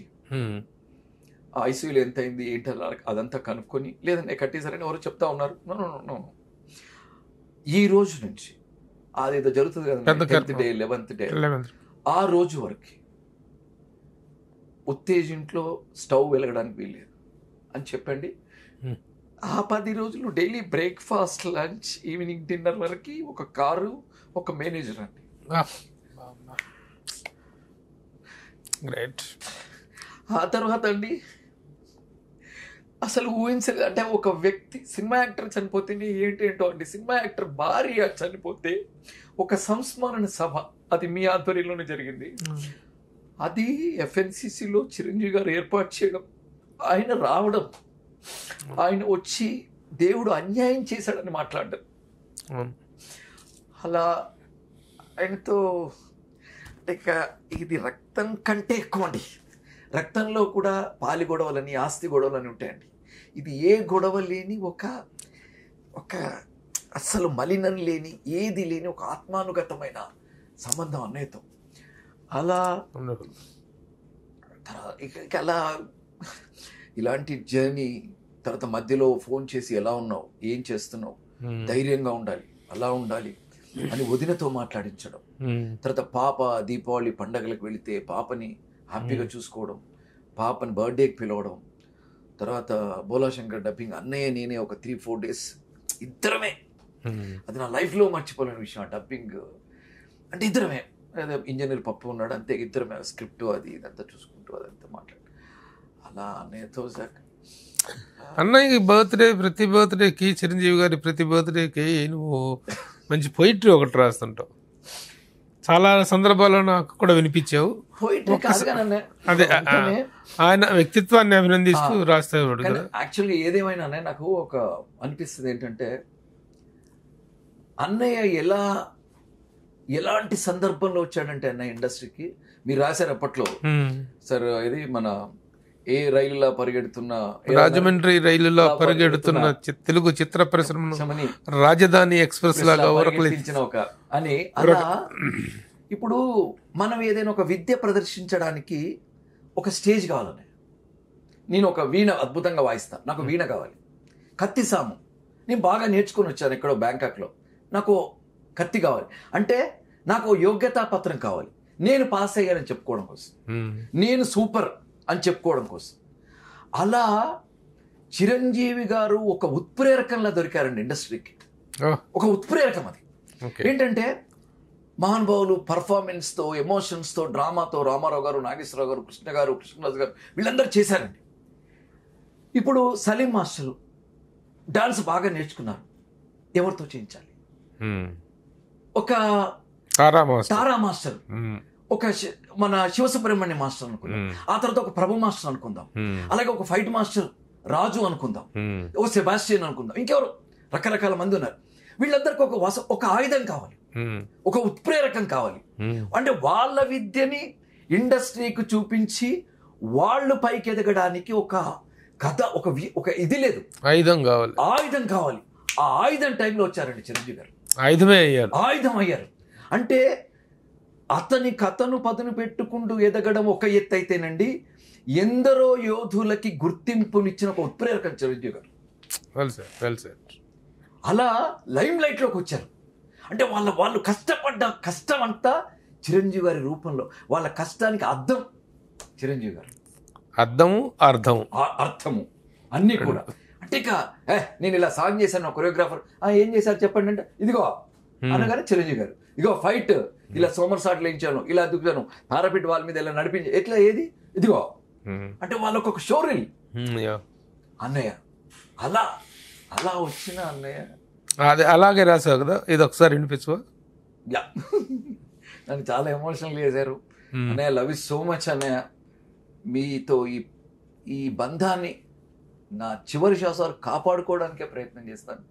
ఐసీయూలో ఎంత అయింది ఏంటి అదంతా కనుక్కొని, లేదండి కట్టేశారని ఎవరు చెప్తా ఉన్నారు. నో ఈ రోజు నుంచి అదేదో జరుగుతుంది కదా 10th డే 11th డే, ఆ రోజు వరకు ఉత్తేజింట్లో స్టవ్ వెలగడానికి వీల్లేదు అని చెప్పండి. ఆ 10 రోజులు daily breakfast, lunch, evening dinner వరకు ఒక కారు, ఒక మేనేజర్ అండి. ఆ తర్వాత అండి అసలు ఊహించలేదు. అంటే ఒక వ్యక్తి సినిమా యాక్టర్ చనిపోతేనే ఏంటేంటో అండి, సినిమా యాక్టర్ భార్య చనిపోతే ఒక సంస్మరణ సభ అది మీ ఆధ్వర్యంలోనే జరిగింది. అది FNCCలో చిరంజీవి గారు ఏర్పాటు చేయడం, ఆయన రావడం, ఆయన వచ్చి దేవుడు అన్యాయం చేశాడని మాట్లాడడం, అలా ఆయనతో ఇక ఇది రక్తం కంటే ఎక్కువ అండి. రక్తంలో కూడా పాలి గొడవలని, ఆస్తి గొడవలని ఉంటాయండి. ఇది ఏ గొడవ లేని ఒక అస్సలు మలినం లేని, ఏది లేని ఒక ఆత్మానుగతమైన సంబంధం అన్నయ్యతో. అలా అలా ఇలాంటి జర్నీ తర్వాత మధ్యలో ఫోన్ చేసి ఎలా ఉన్నావు, ఏం చేస్తున్నావు, ధైర్యంగా ఉండాలి, అలా ఉండాలి అని వదినతో మాట్లాడించడం. తర్వాత పాప దీపావళి పండగలకు వెళితే పాపని హ్యాపీగా చూసుకోవడం, పాపని బర్త్డేకి పిలవడం, తర్వాత బోలాశంకర్ డబ్బింగ్ అన్నయ్య నేనే ఒక 3-4 days ఇద్దరమే. అది నా లైఫ్లో మర్చిపోలేని విషయం. ఆ డబ్బింగ్ అంటే ఇద్దరమే, అదే ఇంజనీర్ పప్పు ఉన్నాడు అంతే, ఇద్దరమే స్క్రిప్ట్ అది ఇదంతా చూసుకుంటూ అదంతా మాట్లాడు. అలా అన్నయ్యతో అన్నయ్యకి ప్రతి బర్త్డేకి చిరంజీవి గారి ప్రతి బర్త్డేకి నువ్వు మంచి పోయిటరీ ఒకటి రాస్తుంటావు. చాలా సందర్భాల్లో నాకు కూడా వినిపించావు. అదే ఆయన వ్యక్తిత్వాన్ని అభినందిస్తూ రాస్తాడు. యాక్చువల్గా ఏదేమైనా నాకు ఒక అనిపిస్తుంది ఏంటంటే, అన్నయ్య ఎలాంటి సందర్భంలో వచ్చాడంటే అన్నయ్య ఇండస్ట్రీకి. మీరు రాశారు అప్పట్లో సార్, ఇది మన ఏ రైలులా పరిగెడుతున్న రాజమండ్రి రైలులా పరిగెడుతున్న తెలుగు చిత్ర పరిశ్రమను రాజధాని ఎక్స్ప్రెస్ లాగా ఒక అని. అలా ఇప్పుడు మనం ఏదైనా ఒక విద్య ప్రదర్శించడానికి ఒక స్టేజ్ కావాలని, నేను ఒక వీణ అద్భుతంగా వాయిస్తాను, నాకు వీణ కావాలి. కత్తి సాము నేను బాగా నేర్చుకుని వచ్చాను ఎక్కడో బ్యాంకాక్లో, నాకు కత్తి కావాలి అంటే నాకు యోగ్యతా పత్రం కావాలి, నేను పాస్ అయ్యానని చెప్పుకోవడం కోసం, నేను సూపర్ అని చెప్పుకోవడం కోసం. అలా చిరంజీవి గారు ఒక ఉత్ప్రేరకంలా దొరికారండి ఇండస్ట్రీకి. ఒక ఉత్ప్రేరకం అది ఏంటంటే, మహానుభావులు పర్ఫార్మెన్స్తో, ఎమోషన్స్తో, డ్రామాతో రామారావు గారు, నాగేశ్వరరావు గారు, కృష్ణ గారు, కృష్ణరాజు గారు వీళ్ళందరూ చేశారండి. ఇప్పుడు సలీం మాస్టరు డాన్స్ బాగా నేర్చుకున్నారు, ఎవరితో చేయించాలి? ఒక తారా మాస్టర్, ఒక మన శివసుబ్రహ్మణ్య మాస్టర్ అనుకుందాం, ఆ తర్వాత ఒక ప్రభు మాస్టర్ అనుకుందాం, అలాగే ఒక ఫైట్ మాస్టర్ రాజు అనుకుందాం, ఓ సెబాస్టియన్ అనుకుందాం, ఇంకెవరు రకరకాల మంది ఉన్నారు. వీళ్ళందరికీ ఒక ఆయుధం కావాలి, ఒక ఉత్ప్రేరకం కావాలి. అంటే వాళ్ళ విద్యని ఇండస్ట్రీకి చూపించి వాళ్ళు పైకి ఎదగడానికి ఒక కథ, ఒక ఇది లేదు, ఆయుధం కావాలి. ఆ ఆయుధం టైంలో వచ్చారండి చిరంజీవి గారు. ఆయుధమే అయ్యారు. ఆయుధం అయ్యారు. అంటే అతని కథను పదును పెట్టుకుంటూ ఎదగడం ఒక ఎత్తు అయితేనండి, ఎందరో యోధులకి గుర్తింపునిచ్చిన ఒక ఉత్ప్రేరకం చిరంజీవి గారు. Well sir. అలా లైమ్ లైట్లోకి వచ్చారు. అంటే వాళ్ళు కష్టపడ్డ కష్టం అంతా చిరంజీవి గారి రూపంలో, వాళ్ళ కష్టానికి అర్థం చిరంజీవి గారు. అర్థము అన్నీ కూడా. అంటే ఇక నేను ఇలా సాంగ్ చేశాను, కొరియోగ్రాఫర్ ఏం చేశారు చెప్పండి అంటే ఇదిగో అనగానే చిరంజీవి గారు, ఇదిగో ఫైట్ ఇలా సోమర్ షాట్లు వేయించాను, ఇలా దుక్కాను, పారాపిట్ వాళ్ళ మీద ఇలా నడిపించి ఎట్లా ఏది ఇదిగో అంటే వాళ్ళకు ఒక షోరీల్ అన్నయ్య. అలా వచ్చిన అన్నయ్య అదే అలాగే రాసావు కదా, ఇది ఒకసారి వినిపించవా? నన్ను చాలా ఎమోషనల్ చేశారు. అన్నయ్య లవ్ యూ సో మచ్ అన్నయ్య. మీతో ఈ బంధాన్ని నా చివరి శ్వాస వరకు కాపాడుకోవడానికే ప్రయత్నం చేస్తాను,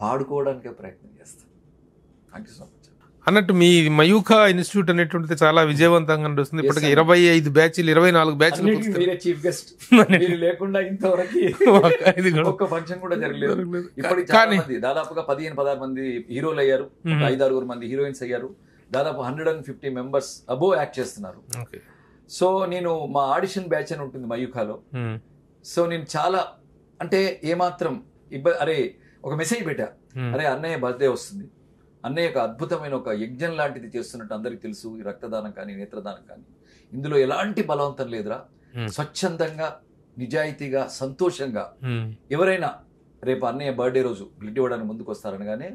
పాడుకోవడానికే ప్రయత్నం చేస్తాను. Thank you so much. అన్నట్టు మీ మయూఖా ఇన్స్టిట్యూట్ అనేటువంటిది చాలా విజయవంతంగా నడుస్తుంది. ఇప్పటికి 25 బ్యాచ్లు 24 బ్యాచ్లు చీఫ్ గెస్ట్ లేకుండా ఇంతవరకు ఒక్క ఫంక్షన్ కూడా జరగలేదు. ఇప్పటికి దాదాపుగా 15-16 మంది హీరోలు అయ్యారు, 5-6 మంది హీరోయిన్స్ అయ్యారు, దాదాపు 150 మెంబర్స్ అబోవ్ యాక్ట్ చేస్తున్నారు. సో నేను మా ఆడిషన్ బ్యాచ్ అని ఉంటుంది మయూఖాలో. సో నేను చాలా అంటే ఏమాత్రం అరే ఒక మెసేజ్ పెట్టా, అరే అన్నయ్య బర్త్డే వస్తుంది, అన్నయ్య ఒక అద్భుతమైన ఒక యజ్ఞం లాంటిది చేస్తున్నట్టు అందరికి తెలుసు. ఈ రక్తదానం కానీ నేత్రదానం కానీ ఇందులో ఎలాంటి బలవంతం లేదురా, స్వచ్ఛందంగా నిజాయితీగా సంతోషంగా ఎవరైనా రేపు అన్నయ్య బర్త్డే రోజు బ్లడ్ ఇవ్వడానికి ముందుకు వస్తారనగానే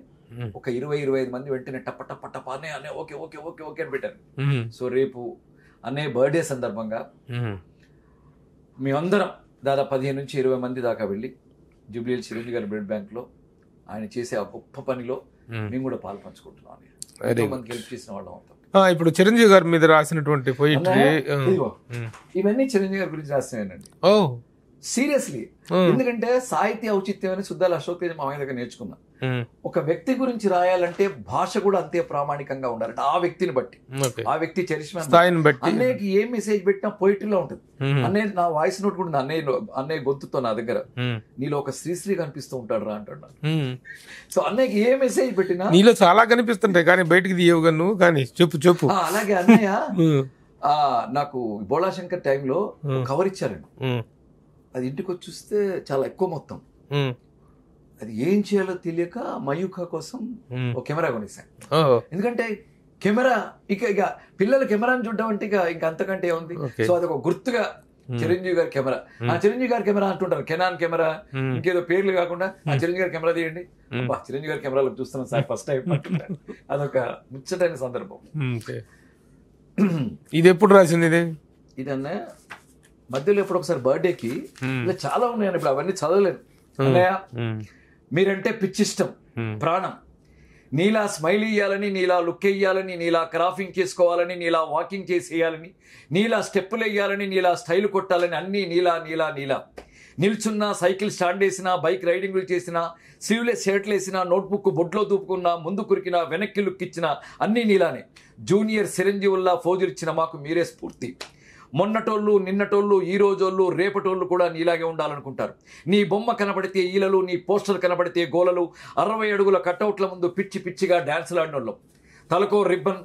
ఒక 20-25 మంది వెంటనే టప్ప అన్నయ్య ఓకే ఓకే ఓకే ఓకే అని పెట్టారు. సో రేపు అన్నయ్య బర్త్డే సందర్భంగా మేమందరం దాదాపు 15-20 మంది దాకా వెళ్ళి జూబ్లీ చిరంజీవి గారి బ్లడ్ బ్యాంక్ లో ఆయన చేసే ఆ గొప్ప పనిలో మేము కూడా పాలు పంచుకుంటున్నాం. మందికి హెల్ప్ చేసిన వాళ్ళం అవుతాం. ఇప్పుడు చిరంజీవి గారి మీద రాసినటువంటి పోయిటరీ ఇవన్నీ చిరంజీవి గారి గురించి రాసినవేనండి. సీరియస్లీ, ఎందుకంటే సాహిత్య ఔచిత్యం అని సుద్దాల అశోక్ తేజ మా దగ్గర నేర్చుకున్నా. ఒక వ్యక్తి గురించి రాయాలంటే భాష కూడా అంతే ప్రామాణికంగా ఉండాలంటే ఆ వ్యక్తిని బట్టి, ఆ వ్యక్తి చరిష్మా అన్నయ్యకి ఏ మెసేజ్ పెట్టినా పోయిటరీలో ఉంటుంది. అన్నయ్య నా వాయిస్ నోట్ కూడా అన్నయ్య గొంతుతో నా దగ్గర నీలో ఒక శ్రీశ్రీ కనిపిస్తూ ఉంటాడు రా అంటున్నాడు. సో అన్నయ్యకి ఏ మెసేజ్ పెట్టినా నీలో చాలా కనిపిస్తుంటాయి కానీ బయటికి తీయవుగా నువ్వు, కానీ చెప్పు. అలాగే అన్నయ్య నాకు బోళాశంకర్ టైంలో కవర్ ఇచ్చారండి. అది ఇంటికి వచ్చి చూస్తే చాలా ఎక్కువ మొత్తం, అది ఏం చేయాలో తెలియక మయూఖా కోసం ఒక కెమెరా కొనేసాను. ఎందుకంటే కెమెరా ఇక పిల్లలు కెమెరాని చూడడం అంటే ఇంకా అంతకంటే ఏముంది. సో అదొక గుర్తుగా చిరంజీవి గారి కెమెరా, చిరంజీవి గారి కెమెరా అంటుంటారు, కెనాన్ కెమెరా ఇంకేదో పేర్లు కాకుండా చిరంజీవి గారి కెమెరా తీయండి, చిరంజీవి గారి కెమెరాలో చూస్తున్నాం సార్ ఫస్ట్ టైం అంటుంటారు. అదొక ముచ్చటైన సందర్భం. ఇది ఎప్పుడు రాసింది? ఇదన్నా మధ్యలో ఎప్పుడు ఒకసారి బర్త్డేకి ఇలా చాలా ఉన్నాయని ఇప్పుడు అవన్నీ చదవలేను. అన్నయ్య మీరంటే పిచ్చిష్టం, ప్రాణం, నీలా స్మైల్ ఇయ్యాలని, నీలా లుక్ వేయాలని, నీలా క్రాఫింగ్ చేసుకోవాలని, నీలా వాకింగ్ చేసేయాలని, నీలా స్టెప్పులు వేయాలని, నీలా స్టైల్ కొట్టాలని, అన్నీ నీలా నీలా నీలా. నిల్చున్నా, సైకిల్ స్టాండ్ వేసినా, బైక్ రైడింగ్లు చేసినా, స్లీవ్లెస్ షర్ట్లు వేసినా, నోట్బుక్ బొడ్లో దూపుకున్నా, ముందు కురికినా, వెనక్కి లుక్ ఇచ్చినా అన్నీ నీలానే. జూనియర్ చిరంజీవుల్లా ఫోజులు ఇచ్చిన మాకు మీరే స్ఫూర్తి. మొన్నటోళ్ళు, నిన్నటోళ్ళు, ఈ రోజోళ్ళు, రేపటోళ్ళు కూడా నీలాగే ఉండాలనుకుంటారు. నీ బొమ్మ కనబడితే ఈలలు, నీ పోస్టర్ కనబడితే గోలలు, 60 అడుగుల కట్అవుట్ల ముందు పిచ్చి పిచ్చిగా డాన్సులు ఆడినోళ్ళం. తలకో రిబ్బన్,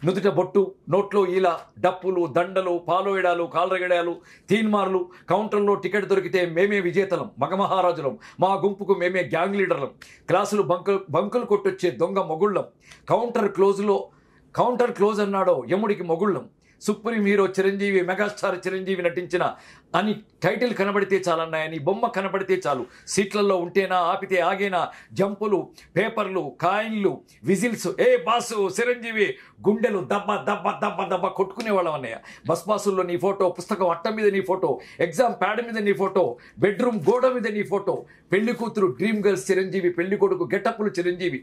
నుదుట బొట్టు, నోట్లో ఈల, డప్పులు, దండలు, పాలోయడాలు, కాలరగడాలు, తీన్మార్లు, కౌంటర్లో టికెట్ దొరికితే మేమే విజేతలం, మగమహారాజులం, మా గుంపుకు మేమే గ్యాంగ్ లీడర్లం, క్లాసులు బంకులు కొట్టొచ్చే దొంగ మొగుళ్ళం, కౌంటర్ క్లోజ్ అన్నాడో యముడికి మొగుళ్ళం, supreme hero Chiranjeevi, megastar Chiranjeevi నటించిన అని టైటిల్ కనబడితే చాలన్నాయని, బొమ్మ కనబడితే చాలు, సీట్లలో ఉంటేనా, ఆపితే ఆగేనా, జంపులు, పేపర్లు, కాయిన్లు, విజిల్స్, ఏ బాసు చిరంజీవి, గుండెలు దబ్బ దబ్బ దబ్బ దబ్బ కొట్టుకునేవాళ్ళం అన్నయ్య. బస్ పాసుల్లో నీ ఫోటో, పుస్తకం అట్ట మీద నీ ఫోటో, ఎగ్జామ్ ప్యాడ్ మీద నీ ఫోటో, బెడ్రూమ్ గోడ మీద నీ ఫోటో, పెళ్లి కూతురు డ్రీమ్ గర్ల్స్ చిరంజీవి, పెళ్లి కొడుకు గెటప్లు చిరంజీవి,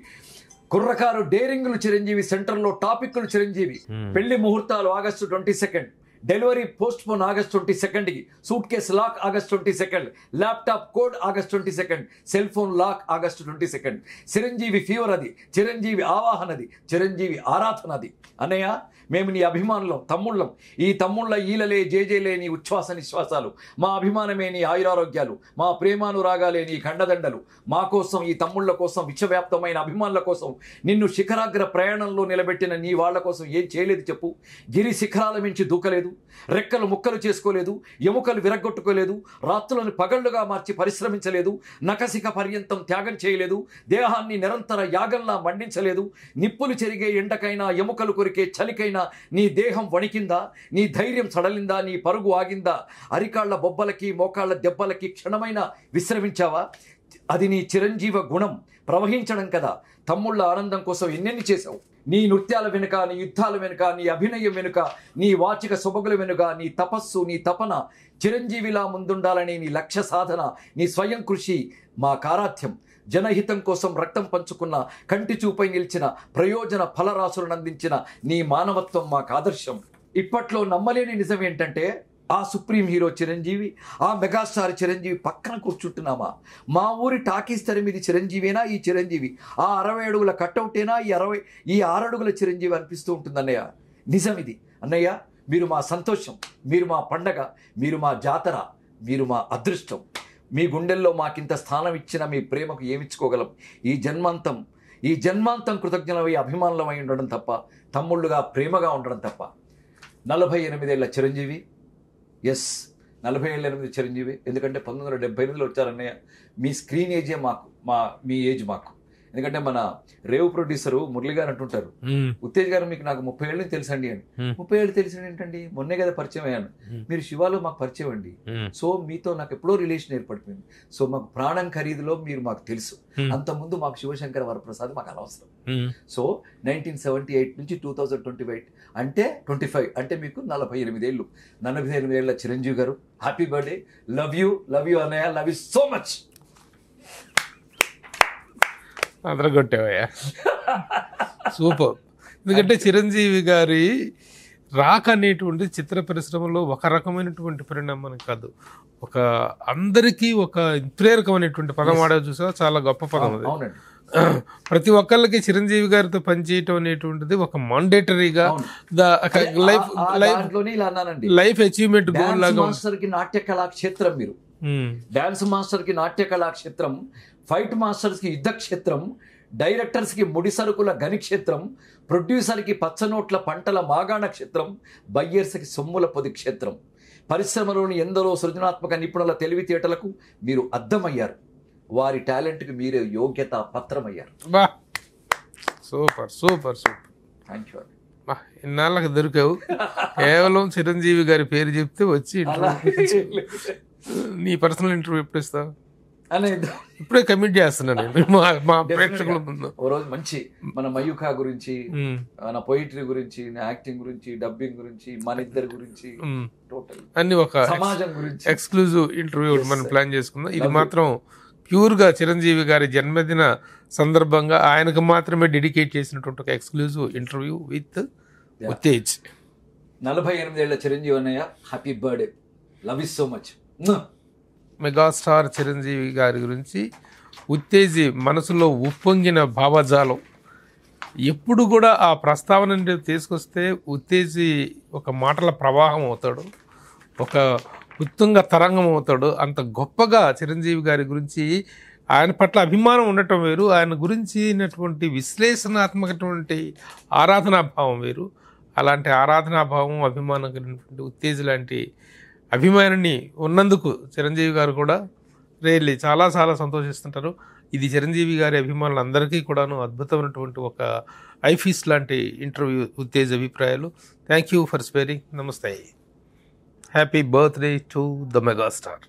కుర్రకారు డేరింగ్లు చిరంజీవి, సెంటర్లో టాపిక్లు చిరంజీవి, పెళ్లి ముహూర్తాలు August 22, delivery postpone August 22, suitcase lock August 22, laptop code August 22, cell phone lock August 22. Chiranjeevi fever అది, చిరంజీవి ఆవాహనది, చిరంజీవి ఆరాధనది. అన్నయ్య మేము నీ అభిమానులం, తమ్ముళ్ళం. ఈ తమ్ముళ్ళ ఈలలే జేజేలే నీ ఉచ్ఛ్వాస నిశ్వాసాలు, మా అభిమానమే నీ ఆయురారోగ్యాలు, మా ప్రేమానురాగాలే నీ ఖండదండలు. మా కోసం, ఈ తమ్ముళ్ళ కోసం, విశ్వవ్యాప్తమైన అభిమానుల కోసం, నిన్ను శిఖరాగ్ర ప్రయాణంలో నిలబెట్టిన నీ వాళ్ళ కోసం ఏం చేయలేదు చెప్పు? గిరి శిఖరాల మించి దూకలేదు, రెక్కలు ముక్కలు చేసుకోలేదు, ఎముకలు విరగొట్టుకోలేదు, రాత్రులను పగళ్లుగా మార్చి పరిశ్రమించలేదు, నకసిక పర్యంతం త్యాగం చేయలేదు, దేహాన్ని నిరంతర యాగంలా మండించలేదు. నిప్పులు చెరిగే ఎండకైనా, ఎముకలు కొరికే చలికైనా నీ దేహం వణికిందా? నీ ధైర్యం సడలిందా? నీ పరుగు ఆగిందా? అరికాళ్ల బొబ్బలకి, మోకాళ్ల దెబ్బలకి క్షణమైన విశ్రమించావా? అది నీ చిరంజీవ గుణం ప్రవహించడం కదా. తమ్ముళ్ళ ఆనందం కోసం ఎన్నెన్ని చేశావు. నీ నృత్యాల వెనుక, నీ యుద్ధాల వెనుక, నీ అభినయం వెనుక, నీ వాచిక సొబగుల వెనుక, నీ తపస్సు, నీ తపన, చిరంజీవిలా ముందుండాలని నీ లక్ష్య సాధన, నీ స్వయం కృషి మా కారాథ్యం. జనహితం కోసం రక్తం పంచుకున్న, కంటి చూపై నిలిచిన, ప్రయోజన ఫలరాశులను అందించిన నీ మానవత్వం మాకు ఆదర్శం. ఇప్పట్లో నమ్మలేని నిజం ఏంటంటే, ఆ సుప్రీం హీరో చిరంజీవి, ఆ మెగాస్టార్ చిరంజీవి పక్కన కూర్చుంటున్నామా? మా ఊరి టాకీస్ తెర మీద చిరంజీవేనా ఈ చిరంజీవి? ఆ 60 అడుగుల కట్అవుటేనా ఈ 6 అడుగుల చిరంజీవి అనిపిస్తూ ఉంటుంది అన్నయ్య. నిజం ఇది అన్నయ్య. మీరు మా సంతోషం, మీరు మా పండగ, మీరు మా జాతర, మీరు మా అదృష్టం. మీ గుండెల్లో మాకింత స్థానం ఇచ్చిన మీ ప్రేమకు ఏమిచ్చుకోగలం? ఈ జన్మాంతం కృతజ్ఞులమై అభిమానులమై ఉండడం తప్ప, తమ్ముళ్ళుగా ప్రేమగా ఉండడం తప్ప. 48 ఏళ్ల చిరంజీవి. ఎస్, 48 చిరంజీవి. ఎందుకంటే 1978లో వచ్చారన్నయ్య. మీ స్క్రీన్ ఏజే మాకు, మీ ఏజ్ మాకు. ఎందుకంటే మన రేవు ప్రొడ్యూసరు మురళి గారు అంటుంటారు, ఉత్తేజ్ గారు మీకు నాకు 30 ఏళ్ళు తెలుసండి అని. 30 ఏళ్ళు తెలిసిన ఏంటండి, మొన్నే కదా పరిచయం అయ్యాను. మీరు శివాలో మాకు పరిచయం అండి. సో మీతో నాకు ఎప్పుడో రిలేషన్ ఏర్పడిపోయింది. సో మాకు ప్రాణం ఖరీదులో మీరు మాకు తెలుసు. అంతకుముందు మాకు శివశంకర వరప్రసాద్ మాకు అనవసరం. సో 1978 నుంచి 2025 అంటే 25 అంటే మీకు 48 ఏళ్ళు. 48 ఏళ్ల చిరంజీవి గారు, హ్యాపీ బర్త్డే. లవ్ యూ అన్నయ్య. Love you so much. అదరగొట్టావయ్యా, సూపర్. ఎందుకంటే చిరంజీవి గారి రాక అనేటువంటి చిత్ర పరిశ్రమలో ఒక రకమైనటువంటి పరిణామం కాదు, ఒక అందరికీ ఒక ప్రేరకమైనటువంటి పదం వాడేది చూసా, చాలా గొప్ప పదం అది. ప్రతి ఒక్కళ్ళకి చిరంజీవి గారితో పనిచేయటం అనేటువంటిది ఒక మాండేటరీగా లైఫ్ అచీవ్మెంట్ గోల్ లాగా. నాట్య కళాక్షేత్రం మీరు, డాన్స్ మాస్టర్ కి నాట్య కళాక్షేత్రం, ఫైట్ మాస్టర్స్ కి యుద్ధ క్షేత్రం, డైరెక్టర్స్ కి ముడి సరుకుల గని క్షేత్రం, ప్రొడ్యూసర్ కి పచ్చనోట్ల పంటల మాగాణ క్షేత్రం, బయ్యర్స్ కి సొమ్ముల పొది క్షేత్రం. పరిశ్రమలోని ఎందరో సృజనాత్మక నిపుణుల తెలివితేటలకు మీరు అద్దమయ్యారు. వారి టాలెంట్కి మీరే యోగ్యత పత్రమయ్యారు. Super super super. Thank you. ఇన్నాళ్ళకి దొరికావు. కేవలం చిరంజీవి గారి పేరు చెప్తే వచ్చి నీ పర్సనల్ ఇంటర్వ్యూ ఎప్పుడు ఇస్తావు? ఇప్పుడే కమిట్ చేస్తున్నాను మా ప్రేక్షకుల ముందు. ఓ రోజు మంచి మన మయూఖా గురించి, మన పోయిటరీ గురించి, యాక్టింగ్ గురించి, డబ్బింగ్ గురించి, మన ఇద్దరి గురించి, టోటల్ అన్ని ఒక సమాజం గురించి ఎక్స్క్లూజివ్ ఇంటర్వ్యూ మనం ప్లాన్ చేసుకుందాం. ఇది మాత్రం ప్యూర్గా చిరంజీవి గారి జన్మదిన సందర్భంగా ఆయనకు మాత్రమే డెడికేట్ చేసినటువంటి ఒక ఎక్స్క్లూజివ్ ఇంటర్వ్యూ విత్ ఉత్తేజ్. 48 ఏళ్ల చిరంజీవి అన్నయ్య, happy birthday. Love you so much. Megastar Chiranjeevi గారి గురించి ఉత్తేజి మనసులో ఉప్పొంగిన భావజాలం. ఎప్పుడు కూడా ఆ ప్రస్తావన తీసుకొస్తే ఉత్తేజి ఒక మాటల ప్రవాహం అవుతాడు, ఒక ఉత్తుంగ తరంగం అవుతాడు. అంత గొప్పగా చిరంజీవి గారి గురించి ఆయన పట్ల అభిమానం ఉండటం వేరు, ఆయన గురించినటువంటి విశ్లేషణాత్మకటువంటి ఆరాధనాభావం వేరు. అలాంటి ఆరాధనాభావం, అభిమానం కలిగినటువంటి ఉత్తేజి లాంటి అభిమానాన్ని ఉన్నందుకు చిరంజీవి గారు కూడా రియల్లీ చాలా చాలా సంతోషిస్తుంటారు. ఇది చిరంజీవి గారి అభిమానులందరికీ కూడాను అద్భుతమైనటువంటి ఒక ఐఫీస్ లాంటి ఇంటర్వ్యూ ఉత్తేజ్ అభిప్రాయాలు. Thank you for sparing. నమస్తే. Happy birthday to the megastar.